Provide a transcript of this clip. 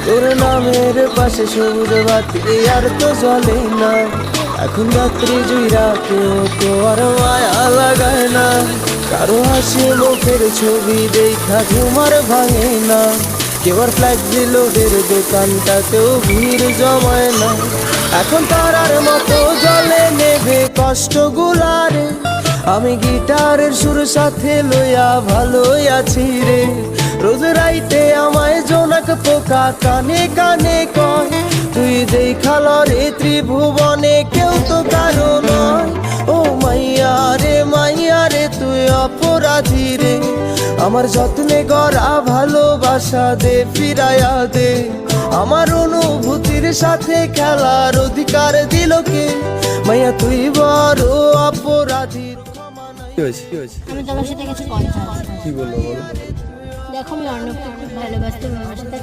তোর নামের পাশে সবুজ বাতি আর তো জ্বলে না। এখন রাত্রি জুইরা কেউ তো আর মায়া লাগায় না। কারো হাসি মুখের ছবি দেখা ঘুমার ভাঙে না। কেউ আর ফ্ল্যাক্সি লোডের দোকানটাতেও ভিড় জমায় না। এখন তারার মতো জলে নেবে কষ্টগুলারে। আমি গিটারের সুর সাথে লইয়া ভালোই আছি রে। রোজ রাইতে আমায় জোনাক পোকা কানে কানে কয়, তুই দেখাল রে ত্রিভুবনে কেউ তো কারো নয়। ও মাইয়া রে তুই অপরাধী রে। আমার যত্নে গড়া ভালোবাসা দে ফিরাইয়া দে। আমার অনুভূতির সাথে খেলার অধিকার দিল কে? মাইয়া তুই বড় অপরাধী। আমি তোমার সাথে কিছু কথা আছে। কি বলবো বলো? দেখো আমি অর্ণবকে খুব ভালোবাসতাম, আমার সাথে